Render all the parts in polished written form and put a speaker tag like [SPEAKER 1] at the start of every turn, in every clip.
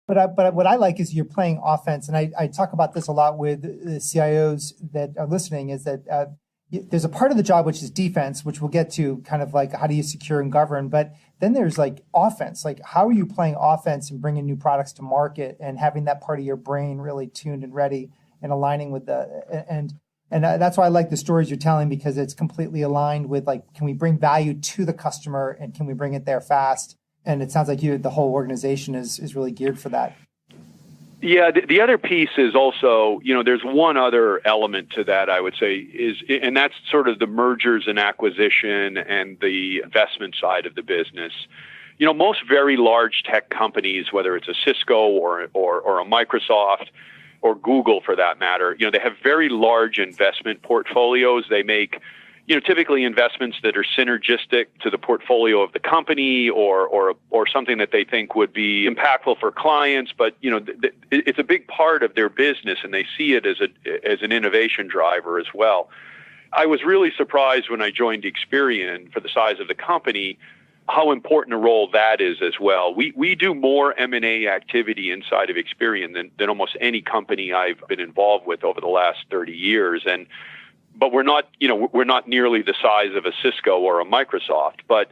[SPEAKER 1] But what I like is you're playing offense, and I talk about this a lot with the CIOs that are listening. Is that there's a part of the job which is defense, which we'll get to, kind of like how do you secure and govern. But then there's like offense, like how are you playing offense and bringing new products to market and having that part of your brain really tuned and ready and aligning with and that's why I like the stories you're telling, because it's completely aligned with like, can we bring value to the customer and can we bring it there fast? And it sounds like the whole organization is really geared for that.
[SPEAKER 2] Yeah, the other piece is also, there's one other element to that, I would say, and that's sort of the mergers and acquisition and the investment side of the business. Most very large tech companies, whether it's a Cisco or a Microsoft or Google for that matter, they have very large investment portfolios. They make typically investments that are synergistic to the portfolio of the company or something that they think would be impactful for clients. But, it's a big part of their business and they see it as an innovation driver as well. I was really surprised when I joined Experian for the size of the company, how important a role that is as well. We do more M&A activity inside of Experian than almost any company I've been involved with over the last 30 years. But we're not nearly the size of a Cisco or a Microsoft. But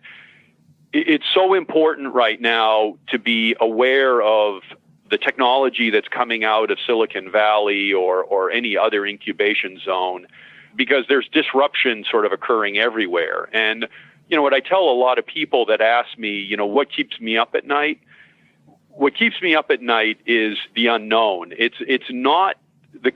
[SPEAKER 2] it's so important right now to be aware of the technology that's coming out of Silicon Valley or any other incubation zone, because there's disruption sort of occurring everywhere. And, what I tell a lot of people that ask me, what keeps me up at night? What keeps me up at night is the unknown. It's not the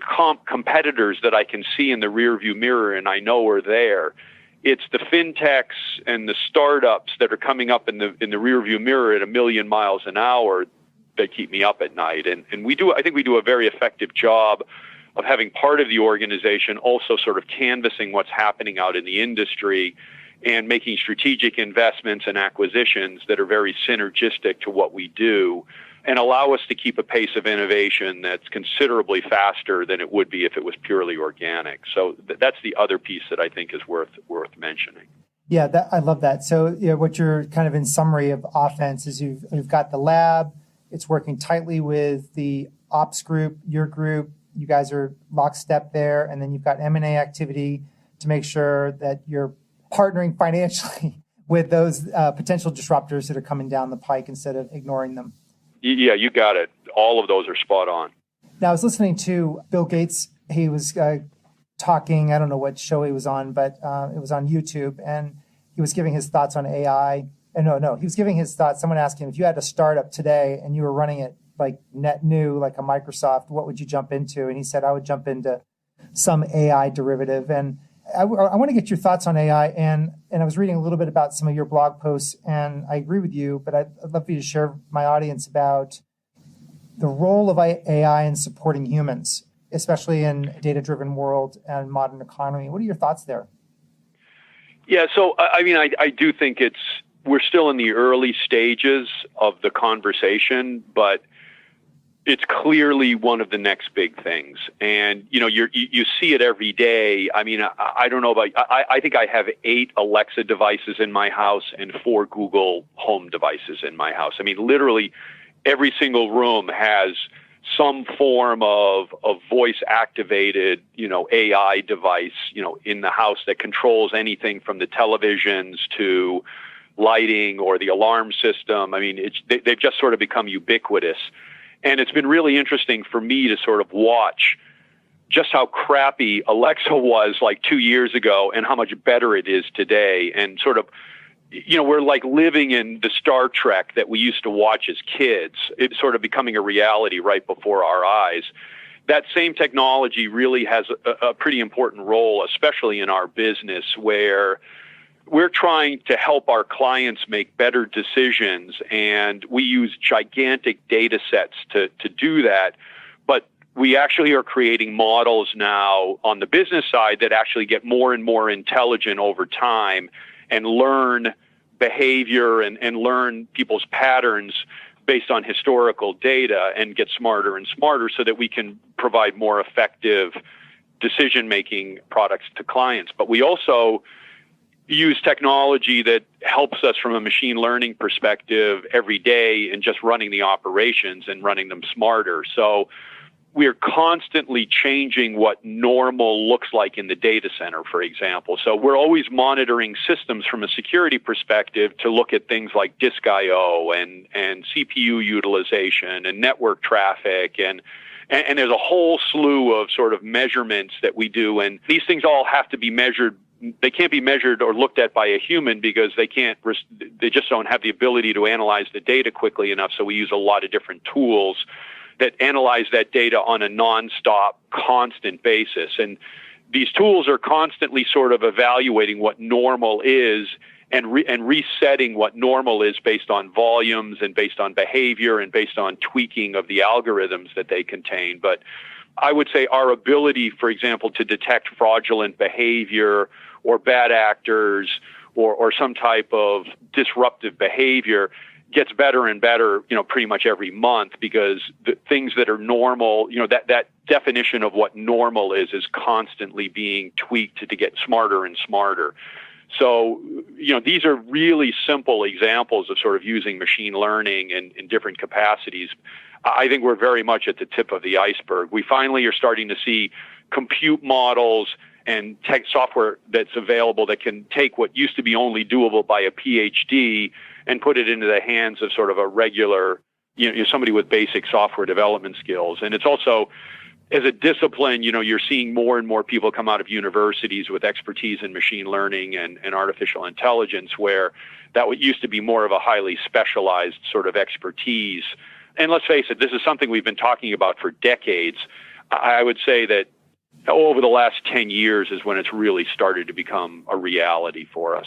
[SPEAKER 2] competitors that I can see in the rearview mirror and I know are there. It's the fintechs and the startups that are coming up in the rearview mirror at 1,000,000 miles an hour that keep me up at night. And I think we do a very effective job of having part of the organization also sort of canvassing what's happening out in the industry and making strategic investments and acquisitions that are very synergistic to what we do and allow us to keep a pace of innovation that's considerably faster than it would be if it was purely organic. So that's the other piece that I think is worth mentioning.
[SPEAKER 1] Yeah, I love that. So what you're kind of in summary of offense is you've got the lab, it's working tightly with the ops group, your group, you guys are lockstep there, and then you've got M&A activity to make sure that you're partnering financially with those potential disruptors that are coming down the pike instead of ignoring them.
[SPEAKER 2] Yeah, you got it. All of those are spot on.
[SPEAKER 1] Now, I was listening to Bill Gates. He was talking, I don't know what show he was on, but it was on YouTube, and he was giving his thoughts on AI. And no, he was giving his thoughts. Someone asked him, if you had a startup today and you were running it like net new, like a Microsoft, what would you jump into? And he said, I would jump into some AI derivative. And I want to get your thoughts on AI, and I was reading a little bit about some of your blog posts, and I agree with you, but I'd love for you to share with my audience about the role of AI in supporting humans, especially in a data-driven world and modern economy. What are your thoughts there?
[SPEAKER 2] Yeah, so I do think we're still in the early stages of the conversation, but it's clearly one of the next big things. And, you see it every day. I mean, I don't know about, I think I have 8 Alexa devices in my house and 4 Google Home devices in my house. I mean, literally every single room has some form of voice activated, AI device, in the house that controls anything from the televisions to lighting or the alarm system. I mean, they've just sort of become ubiquitous. And it's been really interesting for me to sort of watch just how crappy Alexa was like 2 years ago and how much better it is today. And sort of, we're like living in the Star Trek that we used to watch as kids. It's sort of becoming a reality right before our eyes. That same technology really has a pretty important role, especially in our business, where we're trying to help our clients make better decisions, and we use gigantic data sets to do that. But we actually are creating models now on the business side that actually get more and more intelligent over time and learn behavior and learn people's patterns based on historical data and get smarter and smarter so that we can provide more effective decision-making products to clients. But we also use technology that helps us from a machine learning perspective every day in just running the operations and running them smarter. So we're constantly changing what normal looks like in the data center, for example. So we're always monitoring systems from a security perspective to look at things like disk I/O and CPU utilization and network traffic and there's a whole slew of sort of measurements that we do, and these things all have to be measured. They can't be measured or looked at by a human because they just don't have the ability to analyze the data quickly enough. So we use a lot of different tools that analyze that data on a nonstop, constant basis. And these tools are constantly sort of evaluating what normal is and resetting what normal is based on volumes and based on behavior and based on tweaking of the algorithms that they contain. But I would say our ability, for example, to detect fraudulent behavior or bad actors or some type of disruptive behavior gets better and better, pretty much every month, because the things that are normal, that definition of what normal is constantly being tweaked to get smarter and smarter. So, these are really simple examples of sort of using machine learning in different capacities. I think we're very much at the tip of the iceberg. We finally are starting to see compute models and tech software that's available that can take what used to be only doable by a PhD and put it into the hands of sort of a regular, somebody with basic software development skills. And it's also, as a discipline, you're seeing more and more people come out of universities with expertise in machine learning and artificial intelligence, where that used to be more of a highly specialized sort of expertise. And let's face it, this is something we've been talking about for decades. I would say that over the last 10 years is when it's really started to become a reality for us.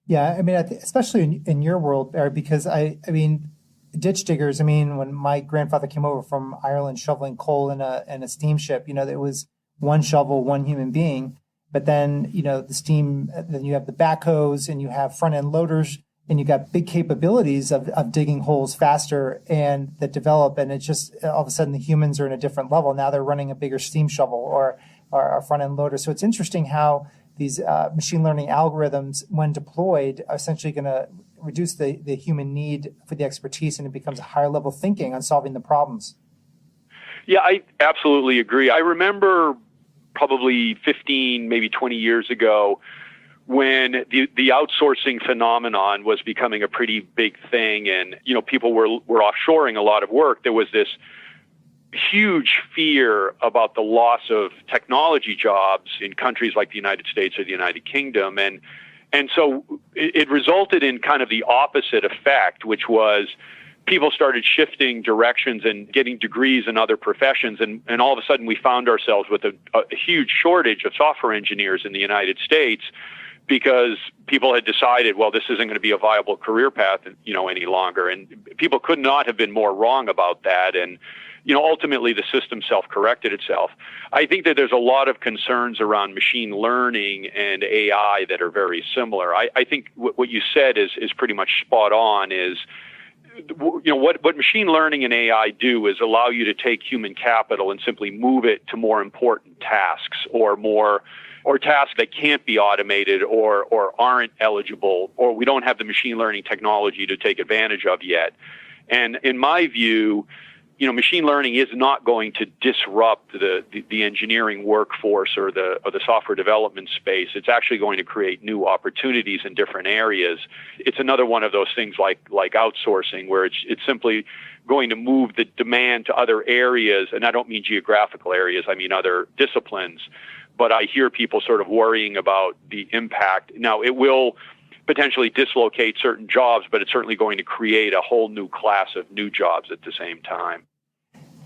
[SPEAKER 1] Yeah, I mean, especially in your world, Barry, because I mean, ditch diggers, when my grandfather came over from Ireland shoveling coal in a steamship, there was one shovel, one human being. But then, the steam, then you have the backhoes and you have front end loaders and you got big capabilities of digging holes faster and that develop. And it's just all of a sudden the humans are in a different level. Now they're running a bigger steam shovel or a front end loader. So it's interesting how these machine learning algorithms, when deployed, are essentially going to reduce the human need for the expertise, and it becomes a higher level thinking on solving the problems.
[SPEAKER 2] Yeah, I absolutely agree. I remember probably 15, maybe 20 years ago when the outsourcing phenomenon was becoming a pretty big thing, and people were offshoring a lot of work. There was this huge fear about the loss of technology jobs in countries like the United States or the United Kingdom. And so it resulted in kind of the opposite effect, which was people started shifting directions and getting degrees in other professions. And all of a sudden we found ourselves with a huge shortage of software engineers in the United States, because people had decided, well, this isn't going to be a viable career path, any longer. And people could not have been more wrong about that. And ultimately the system self-corrected itself. I think that there's a lot of concerns around machine learning and AI that are very similar. I think what you said is pretty much spot on. Is what machine learning and AI do is allow you to take human capital and simply move it to more important tasks or tasks that can't be automated or aren't eligible, or we don't have the machine learning technology to take advantage of yet. And in my view, machine learning is not going to disrupt the engineering workforce or the software development space. It's actually going to create new opportunities in different areas. It's another one of those things like outsourcing, where it's simply going to move the demand to other areas. And I don't mean geographical areas, I mean other disciplines. But I hear people sort of worrying about the impact. Now, it will potentially dislocate certain jobs, but it's certainly going to create a whole new class of new jobs at the same time.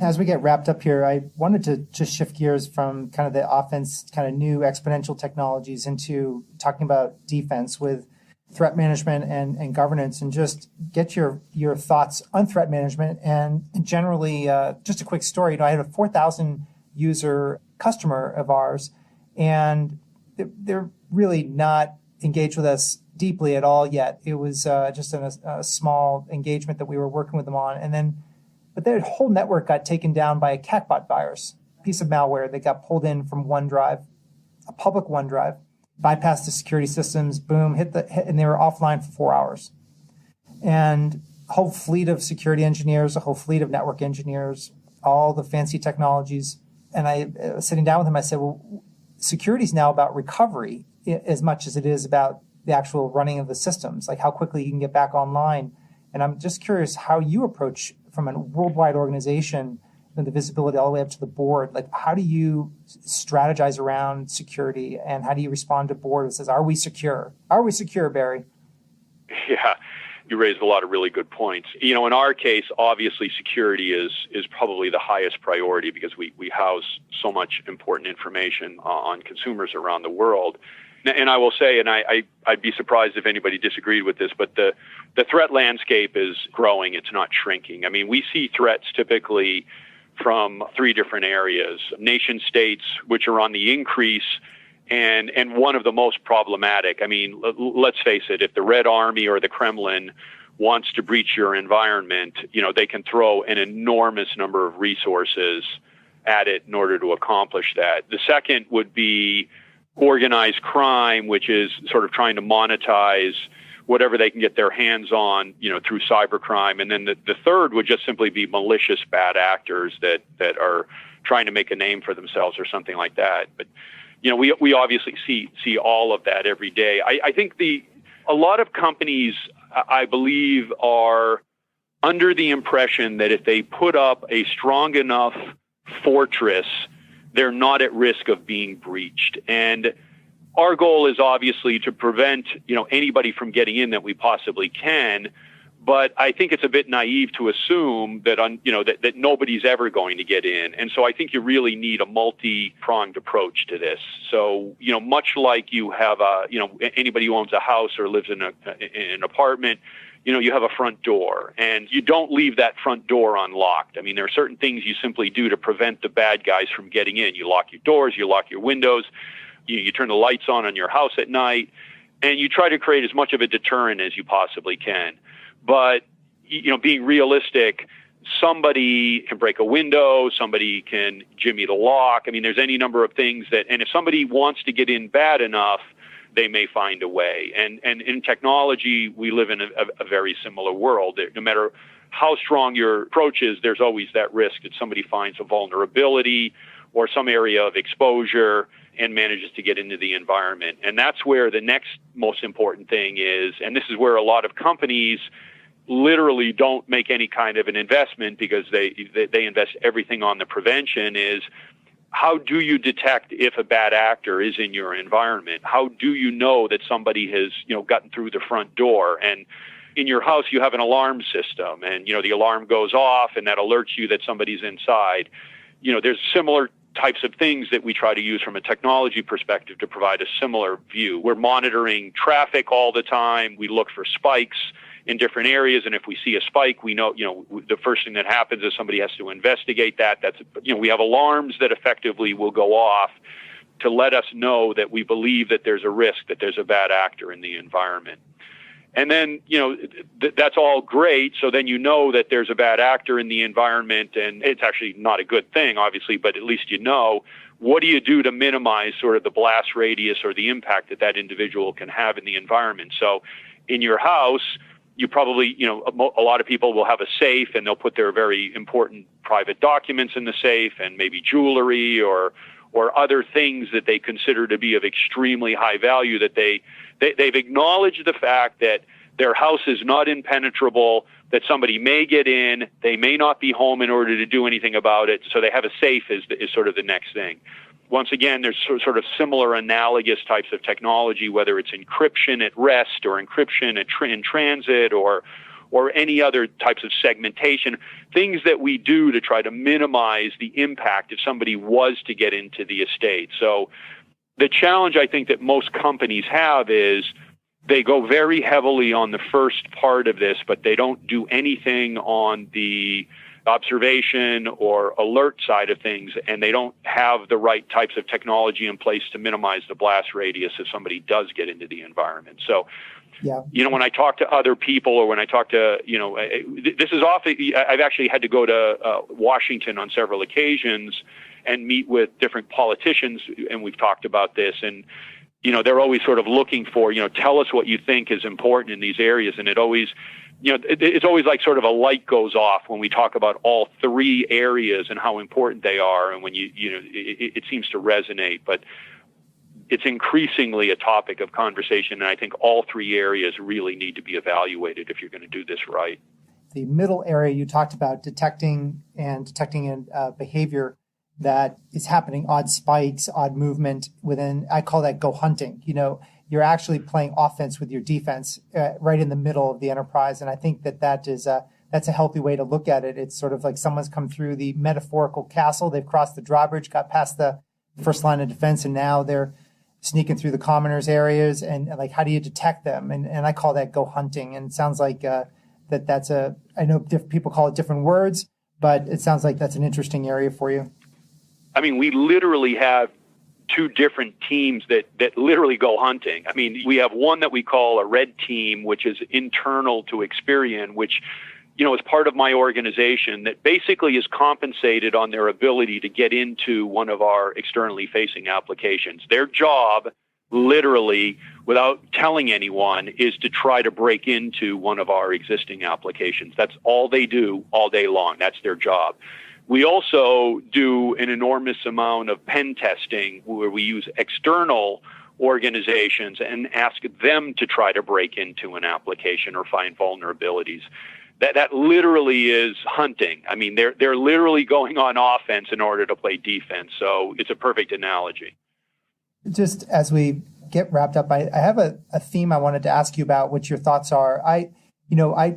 [SPEAKER 1] As we get wrapped up here, I wanted to just shift gears from kind of the offense, kind of new exponential technologies, into talking about defense with threat management and governance, and just get your thoughts on threat management. And generally, just a quick story. I had a 4,000 user customer of ours, and they're really not engaged with us deeply at all yet. It was just a small engagement that we were working with them on. But their whole network got taken down by a catbot virus, piece of malware that got pulled in from OneDrive, a public OneDrive. bypassed the security systems, boom, and they were offline for 4 hours. And a whole fleet of security engineers, a whole fleet of network engineers, all the fancy technologies. And I was sitting down with him, I said, well, security is now about recovery as much as it is about the actual running of the systems, like how quickly you can get back online. And I'm just curious how you approach from a worldwide organization, the visibility all the way up to the board. Like, how do you strategize around security, and how do you respond to board that says, are we secure? Are we secure, Barry?
[SPEAKER 2] Yeah, you raised a lot of really good points. In our case, obviously security is probably the highest priority because we house so much important information on consumers around the world. And I will say, and I'd be surprised if anybody disagreed with this, but the threat landscape is growing. It's not shrinking. I mean, we see threats typically from three different areas: nation states, which are on the increase, and one of the most problematic. I mean, let's face it, if the Red Army or the Kremlin wants to breach your environment, they can throw an enormous number of resources at it in order to accomplish that. The second would be organized crime, which is sort of trying to monetize whatever they can get their hands on, through cybercrime. And then the third would just simply be malicious bad actors that are trying to make a name for themselves or something like that. But, we obviously see all of that every day. I think a lot of companies, I believe, are under the impression that if they put up a strong enough fortress, they're not at risk of being breached. And our goal is obviously to prevent, anybody from getting in that we possibly can. But I think it's a bit naive to assume that, that nobody's ever going to get in. And so I think you really need a multi-pronged approach to this. So, much like you have anybody who owns a house or lives in an apartment, you have a front door, and you don't leave that front door unlocked. I mean, there are certain things you simply do to prevent the bad guys from getting in. You lock your doors, you lock your windows, you turn the lights on your house at night, and you try to create as much of a deterrent as you possibly can. But, being realistic, somebody can break a window, somebody can jimmy the lock. I mean, there's any number of things and if somebody wants to get in bad enough, they may find a way. And in technology, we live in a very similar world. No matter how strong your approach is, there's always that risk that somebody finds a vulnerability or some area of exposure and manages to get into the environment. And that's where the next most important thing is, and this is where a lot of companies literally don't make any kind of an investment because they invest everything on the prevention, is how do you detect if a bad actor is in your environment? How do you know that somebody has, gotten through the front door? And in your house, you have an alarm system, and, the alarm goes off and that alerts you that somebody's inside. There's similar types of things that we try to use from a technology perspective to provide a similar view. We're monitoring traffic all the time. We look for spikes in different areas, and if we see a spike, we know, the first thing that happens is somebody has to investigate that. That's, we have alarms that effectively will go off to let us know that we believe that there's a risk, that there's a bad actor in the environment. And then, that's all great. So then that there's a bad actor in the environment, and it's actually not a good thing, obviously, but at least what do you do to minimize sort of the blast radius or the impact that individual can have in the environment? So in your house, you probably, a lot of people will have a safe, and they'll put their very important private documents in the safe, and maybe jewelry or other things that they consider to be of extremely high value, that they've acknowledged the fact that their house is not impenetrable, that somebody may get in, they may not be home in order to do anything about it, so they have a safe is sort of the next thing. Once again, there's sort of similar analogous types of technology, whether it's encryption at rest or encryption in transit or any other types of segmentation, things that we do to try to minimize the impact if somebody was to get into the estate. So the challenge I think that most companies have is they go very heavily on the first part of this, but they don't do anything on the observation or alert side of things, and they don't have the right types of technology in place to minimize the blast radius if somebody does get into the environment. So, when I talk to other people, or when I talk to, this is often, I've actually had to go to Washington on several occasions and meet with different politicians, and we've talked about this. And, they're always sort of looking for, tell us what you think is important in these areas. And it always, it's always like sort of a light goes off when we talk about all three areas and how important they are. And when it seems to resonate, but it's increasingly a topic of conversation. And I think all three areas really need to be evaluated if you're going to do this right.
[SPEAKER 1] The middle area you talked about, detecting behavior that is happening, odd spikes, odd movement within, I call that go hunting. You're actually playing offense with your defense right in the middle of the enterprise. And I think that's a healthy way to look at it. It's sort of like someone's come through the metaphorical castle. They've crossed the drawbridge, got past the first line of defense, and now they're sneaking through the commoners areas. And like, how do you detect them? And I call that go hunting. And it sounds like I know people call it different words, but it sounds like that's an interesting area for you.
[SPEAKER 2] I mean, we literally have two different teams that literally go hunting. I mean, we have one that we call a red team, which is internal to Experian, which, is part of my organization that basically is compensated on their ability to get into one of our externally facing applications. Their job, literally, without telling anyone, is to try to break into one of our existing applications. That's all they do all day long. That's their job. We also do an enormous amount of pen testing where we use external organizations and ask them to try to break into an application or find vulnerabilities. That literally is hunting. I mean, they're literally going on offense in order to play defense. So it's a perfect analogy. Just
[SPEAKER 1] as we get wrapped up, I have a theme I wanted to ask you about, what your thoughts are. I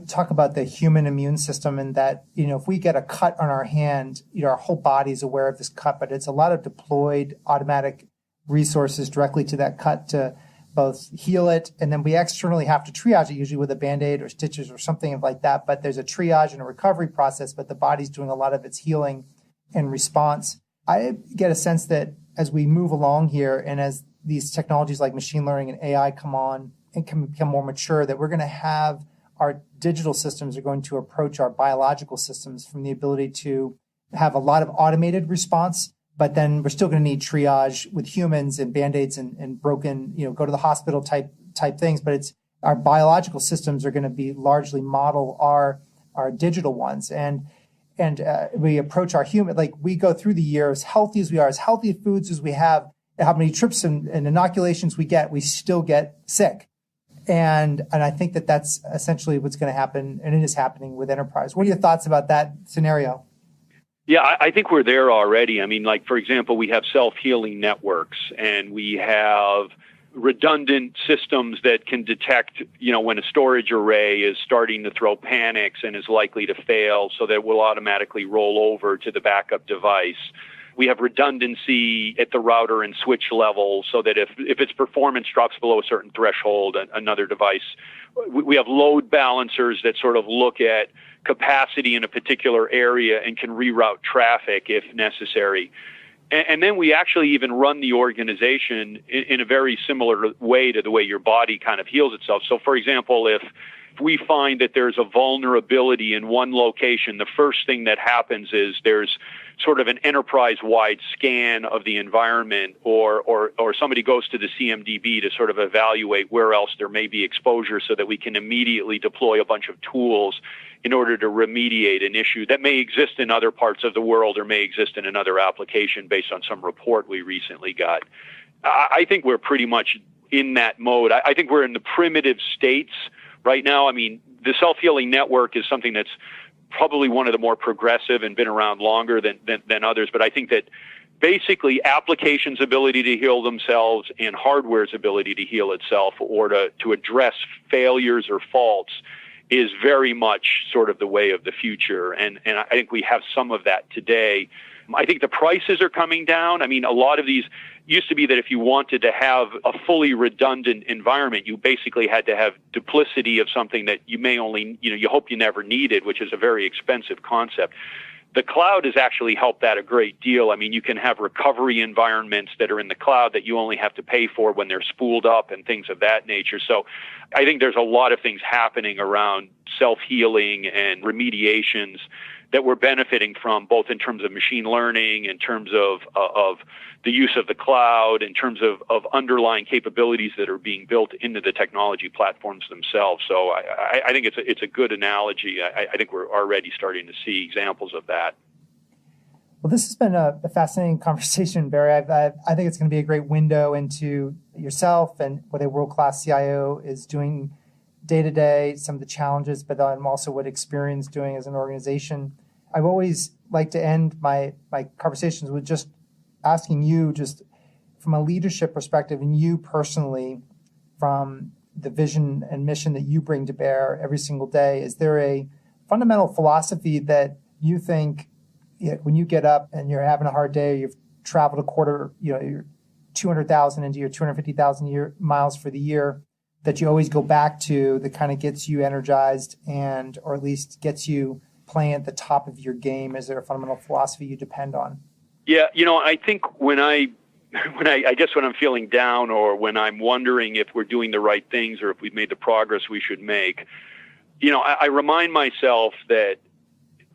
[SPEAKER 1] talk about the human immune system, and that, if we get a cut on our hand, our whole body is aware of this cut, but it's a lot of deployed automatic resources directly to that cut to both heal it, and then we externally have to triage it, usually with a Band-Aid or stitches or something like that. But there's a triage and a recovery process, but the body's doing a lot of its healing and response. I get a sense that as we move along here, and as these technologies like machine learning and AI come on and can become more mature, that we're going to have our digital systems are going to approach our biological systems from the ability to have a lot of automated response, but then we're still going to need triage with humans and Band-Aids and broken, go to the hospital type things. But it's our biological systems are going to be largely model our digital ones. And we approach our human, like we go through the year as healthy as we are, as healthy foods as we have, how many trips and inoculations we get, we still get sick. And I think that's essentially what's going to happen, and it is happening with enterprise. What are your thoughts about that scenario?
[SPEAKER 2] Yeah, I think we're there already. I mean, like, for example, we have self-healing networks, and we have redundant systems that can detect, when a storage array is starting to throw panics and is likely to fail, so that it will automatically roll over to the backup device. We have redundancy at the router and switch level, so that if its performance drops below a certain threshold, another device. We have load balancers that sort of look at capacity in a particular area and can reroute traffic if necessary. And then we actually even run the organization in a very similar way to the way your body kind of heals itself. So, for example, if we find that there's a vulnerability in one location, the first thing that happens is there's sort of an enterprise-wide scan of the environment, or somebody goes to the CMDB to sort of evaluate where else there may be exposure, so that we can immediately deploy a bunch of tools in order to remediate an issue that may exist in other parts of the world or may exist in another application based on some report we recently got. I think we're pretty much in that mode. I think we're in the primitive states right now. I mean, the self-healing network is something that's probably one of the more progressive and been around longer than others. But I think that basically applications' ability to heal themselves and hardware's ability to heal itself, or to address failures or faults, is very much sort of the way of the future. And I think we have some of that today. I think the prices are coming down. I mean, a lot of these used to be that if you wanted to have a fully redundant environment, you basically had to have duplicity of something that you may only, you hope you never needed, which is a very expensive concept. The cloud has actually helped that a great deal. I mean, you can have recovery environments that are in the cloud that you only have to pay for when they're spooled up and things of that nature. So I think there's a lot of things happening around self-healing and remediations that we're benefiting from, both in terms of machine learning, in terms of the use of the cloud, in terms of underlying capabilities that are being built into the technology platforms themselves. So I think it's a good analogy. I think we're already starting to see examples of that.
[SPEAKER 1] Well, this has been a fascinating conversation, Barry. I think it's going to be a great window into yourself and what a world-class CIO is doing day to day, some of the challenges, but then also what Experian's doing as an organization. I've always liked to end my conversations with just asking you, just from a leadership perspective, and you personally, from the vision and mission that you bring to bear every single day, is there a fundamental philosophy that you think, when you get up and you're having a hard day, you've traveled a quarter, you're 200,000 into your 250,000 miles for the year, that you always go back to, that kind of gets you energized or at least gets you playing at the top of your game? Is there a fundamental philosophy you depend on? Yeah,
[SPEAKER 2] I think when I'm feeling down, or when I'm wondering if we're doing the right things or if we've made the progress we should make, I remind myself that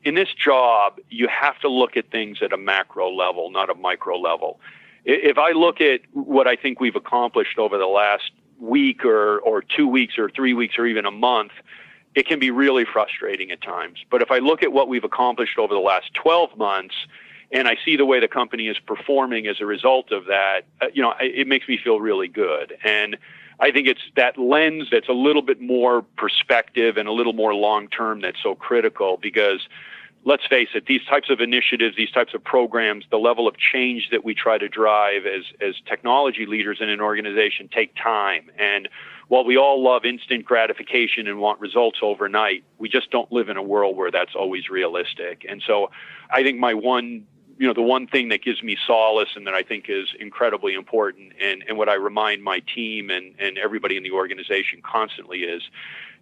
[SPEAKER 2] in this job, you have to look at things at a macro level, not a micro level. If I look at what I think we've accomplished over the last week or 2 weeks or 3 weeks or even a month, it can be really frustrating at times. But if I look at what we've accomplished over the last 12 months, and I see the way the company is performing as a result of that, it makes me feel really good. And I think it's that lens that's a little bit more perspective and a little more long-term that's so critical, because let's face it, these types of initiatives, these types of programs, the level of change that we try to drive as technology leaders in an organization take time. And while we all love instant gratification and want results overnight, we just don't live in a world where that's always realistic. And so I think the one thing that gives me solace and that I think is incredibly important, and what I remind my team and everybody in the organization constantly, is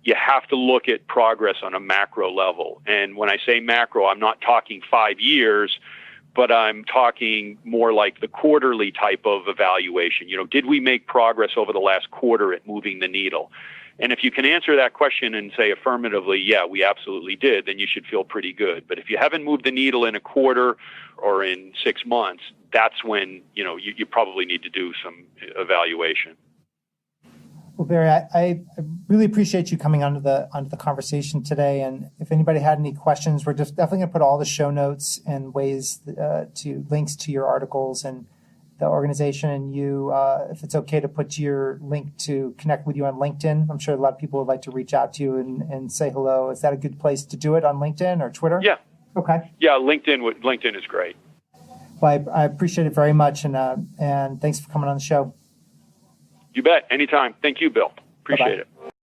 [SPEAKER 2] you have to look at progress on a macro level. And when I say macro, I'm not talking 5 years, but I'm talking more like the quarterly type of evaluation. Did we make progress over the last quarter at moving the needle? And if you can answer that question and say affirmatively, yeah, we absolutely did, then you should feel pretty good. But if you haven't moved the needle in a quarter or in 6 months, that's when you probably need to do some evaluation. Well, Barry, I really appreciate you coming onto the conversation today. And if anybody had any questions, we're just definitely going to put all the show notes and ways to links to your articles and the organization, and you, if it's okay to put your link to connect with you on LinkedIn. I'm sure a lot of people would like to reach out to you and say hello. Is that a good place to do it, on LinkedIn or Twitter? Yeah. Okay. Yeah, LinkedIn is great. Well, I appreciate it very much, and thanks for coming on the show. You bet. Anytime. Thank you, Bill. Appreciate it.